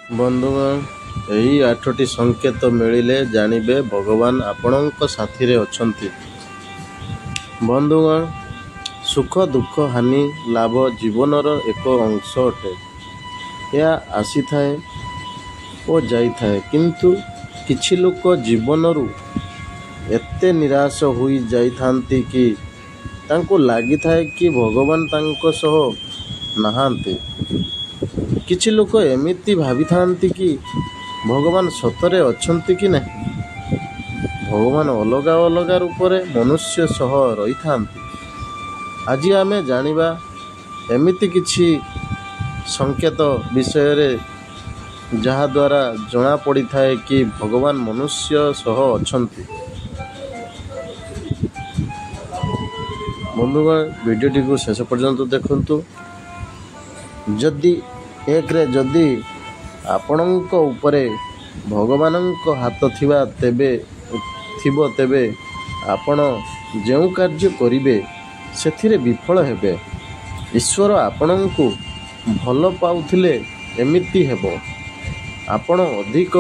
ବନ୍ଧୁଗଣ, ଏହି 8ଟି ସଂକେତ ମିଳିଲେ ଜାଣିବେ ଭଗବାନ ଆପଣଙ୍କ ସାଥିରେ ଅଛନ୍ତି। ବନ୍ଧୁଗଣ, ସୁଖ ଦୁଃଖ ହାନି ଲାଭ ଜୀବନର ଏକ ଅଂଶ ଅଟେ। ଏହା ଆସିଥାଏ ଓ ଯାଇଥାଏ, କିନ୍ତୁ କିଛି ଲୋକ ଜୀବନରୁ ଏତେ ନିରାଶ ହୋଇ ଯାଇଥାନ୍ତି କି ତାଙ୍କୁ ଲାଗିଥାଏ କି ଭଗବାନ ତାଙ୍କ ସହ ନାହାନ୍ତି। କିଛି ଲୋକ ଏମିତି ଭାବିଥାନ୍ତି କି ଭଗବାନ ସତରେ ଅଛନ୍ତି କି ନାହିଁ। ଭଗବାନ ଅଲଗା ଅଲଗା ରୂପରେ ମନୁଷ୍ୟ ସହ ରହିଥାନ୍ତି। ଆଜି ଆମେ ଜାଣିବା ଏମିତି କିଛି ସଂକେତ ବିଷୟରେ ଯାହାଦ୍ୱାରା ଜଣାପଡ଼ିଥାଏ କି ଭଗବାନ ମନୁଷ୍ୟ ସହ ଅଛନ୍ତି। ବନ୍ଧୁଗଣ, ଭିଡ଼ିଓଟିକୁ ଶେଷ ପର୍ଯ୍ୟନ୍ତ ଦେଖନ୍ତୁ। ଯଦି ଆପଣଙ୍କ ଉପରେ ଭଗବାନଙ୍କ ହାତ ଥିବ ତେବେ ଆପଣ ଯେଉଁ କାର୍ଯ୍ୟ କରିବେ ସେଥିରେ ବିଫଳ ହେବେ। ଈଶ୍ୱର ଆପଣଙ୍କୁ ଭଲ ପାଉଥିଲେ ଏମିତି ହେବ। ଆପଣ ଅଧିକ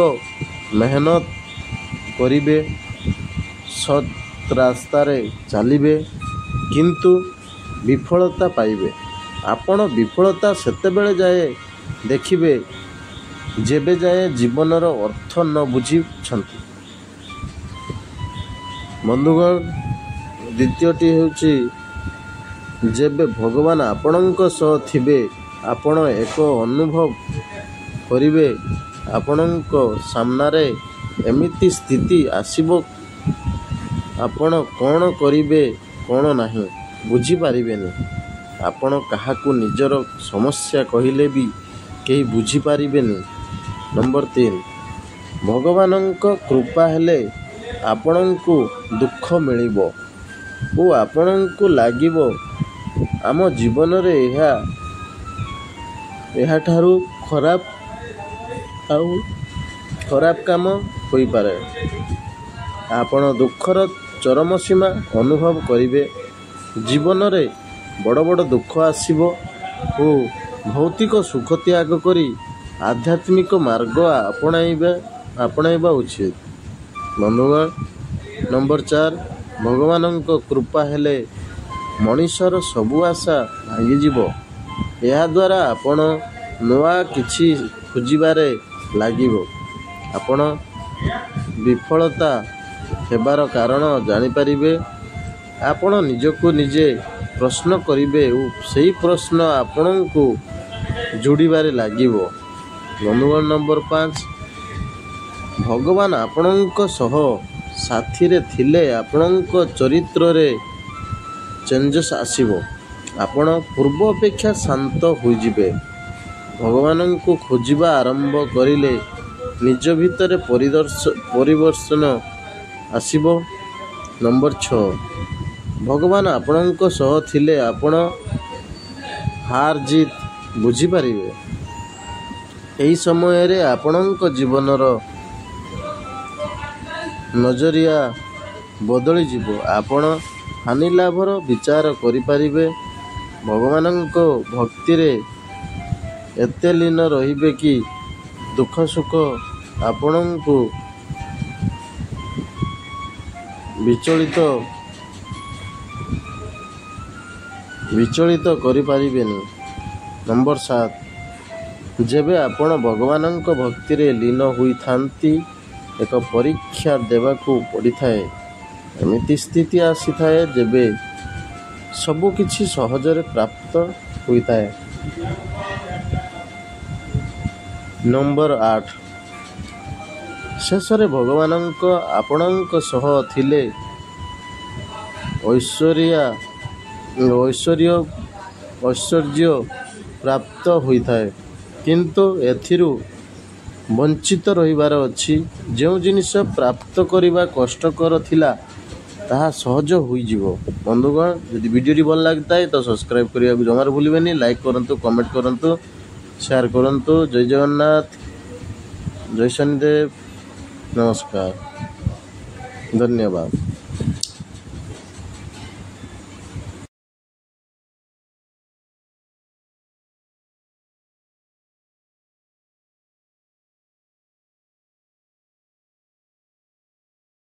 ମେହନତ କରିବେ, ସତ୍ ରାସ୍ତାରେ ଚାଲିବେ, କିନ୍ତୁ ବିଫଳତା ପାଇବେ। ଆପଣ ବିଫଳତା ସେତେବେଳେ ଯାଏ ଦେଖିବେ ଯେବେ ଯାଏ ଜୀବନର ଅର୍ଥ ନ ବୁଝିଛନ୍ତି। ବନ୍ଧୁଗଣ, ଦ୍ୱିତୀୟଟି ହେଉଛି ଯେବେ ଭଗବାନ ଆପଣଙ୍କ ସହ ଥିବେ ଆପଣ ଏକ ଅନୁଭବ କରିବେ ଆପଣଙ୍କ ସାମ୍ନାରେ ଏମିତି ସ୍ଥିତି ଆସିବ ଆପଣ କ'ଣ କରିବେ କ'ଣ ନାହିଁ ବୁଝିପାରିବେନି। ଆପଣ କାହାକୁ ନିଜର ସମସ୍ୟା କହିଲେ ବି କେହି ବୁଝିପାରିବେନି। ନମ୍ବର 3, ଭଗବାନଙ୍କ କୃପା ହେଲେ ଆପଣଙ୍କୁ ଦୁଃଖ ମିଳିବ ଓ ଆପଣଙ୍କୁ ଲାଗିବ ଆମ ଜୀବନରେ ଏହାଠାରୁ ଖରାପ କାମ ହୋଇପାରେ। ଆପଣ ଦୁଃଖର ଚରମ ସୀମା ଅନୁଭବ କରିବେ। ଜୀବନରେ ବଡ଼ ବଡ଼ ଦୁଃଖ ଆସିବ ଓ ଭୌତିକ ସୁଖ ତ୍ୟାଗ କରି ଆଧ୍ୟାତ୍ମିକ ମାର୍ଗ ଆପଣାଇବା ଉଚିତ। ବନ୍ଧୁଗଣ, ନମ୍ବର 4, ଭଗବାନଙ୍କ କୃପା ହେଲେ ମଣିଷର ସବୁ ଆଶା ଭାଙ୍ଗିଯିବ। ଏହାଦ୍ୱାରା ଆପଣ ନୂଆ କିଛି ଖୋଜିବାରେ ଲାଗିବ। ଆପଣ ବିଫଳତା ହେବାର କାରଣ ଜାଣିପାରିବେ। ଆପଣ ନିଜକୁ ନିଜେ ପ୍ରଶ୍ନ କରିବେ ଓ ସେହି ପ୍ରଶ୍ନ ଆପଣଙ୍କୁ ଯୋଡ଼ିବାରେ ଲାଗିବ। ବନ୍ଧୁଗଣ, ନମ୍ବର 5, ଭଗବାନ ଆପଣଙ୍କ ସହ ସାଥିରେ ଥିଲେ ଆପଣଙ୍କ ଚରିତ୍ରରେ ଚେଞ୍ଜେସ୍ ଆସିବ। ଆପଣ ପୂର୍ବ ଅପେକ୍ଷା ଶାନ୍ତ ହୋଇଯିବେ। ଭଗବାନଙ୍କୁ ଖୋଜିବା ଆରମ୍ଭ କରିଲେ ନିଜ ଭିତରେ ପରିବର୍ତ୍ତନ ଆସିବ। ନମ୍ବର 6, ଭଗବାନ ଆପଣଙ୍କ ସହ ଥିଲେ ଆପଣ ହାର ଜିତ୍ ବୁଝିପାରିବେ। ଏହି ସମୟରେ ଆପଣଙ୍କ ଜୀବନର ନଜରିଆ ବଦଳିଯିବ। ଆପଣ ହାନି ଲାଭର ବିଚାର କରିପାରିବେ। ଭଗବାନଙ୍କ ଭକ୍ତିରେ ଏତେ ଲୀନ ରହିବେ କି ଦୁଃଖ ସୁଖ ଆପଣଙ୍କୁ ବିଚଳିତ କରିପାରିବେନି। ନମ୍ବର 7, ଯେବେ ଆପଣ ଭଗବାନଙ୍କ ଭକ୍ତିରେ ଲୀନ ହୋଇଥାନ୍ତି ଏକ ପରୀକ୍ଷା ଦେବାକୁ ପଡ଼ିଥାଏ। ଏମିତି ସ୍ଥିତି ଆସିଥାଏ ଯେବେ ସବୁ କିଛି ସହଜରେ ପ୍ରାପ୍ତ ହୋଇଥାଏ। ନମ୍ବର 8, ଶେଷରେ ଭଗବାନ ଆପଣଙ୍କ ସହ ଥିଲେ ଐଶ୍ୱର୍ଯ୍ୟ ପ୍ରାପ୍ତ ହୋଇଥାଏ, କିନ୍ତୁ ଏଥିରୁ ବଞ୍ଚିତ ରହିବାର ଅଛି। ଯେଉଁ ଜିନିଷ ପ୍ରାପ୍ତ କରିବା କଷ୍ଟକର ଥିଲା ତାହା ସହଜ ହୋଇଯିବ। ବନ୍ଧୁଗଣ, ଯଦି ଭିଡ଼ିଓଟି ଭଲ ଲାଗିଥାଏ ତ ସବସ୍କ୍ରାଇବ୍ କରିବାକୁ ଜମାରୁ ଭୁଲିବେନି। ଲାଇକ୍ କରନ୍ତୁ, କମେଣ୍ଟ କରନ୍ତୁ, ସେୟାର କରନ୍ତୁ। ଜୟ ଜଗନ୍ନାଥ, ଜୟ ଶନିଦେବ, ନମସ୍କାର, ଧନ୍ୟବାଦ।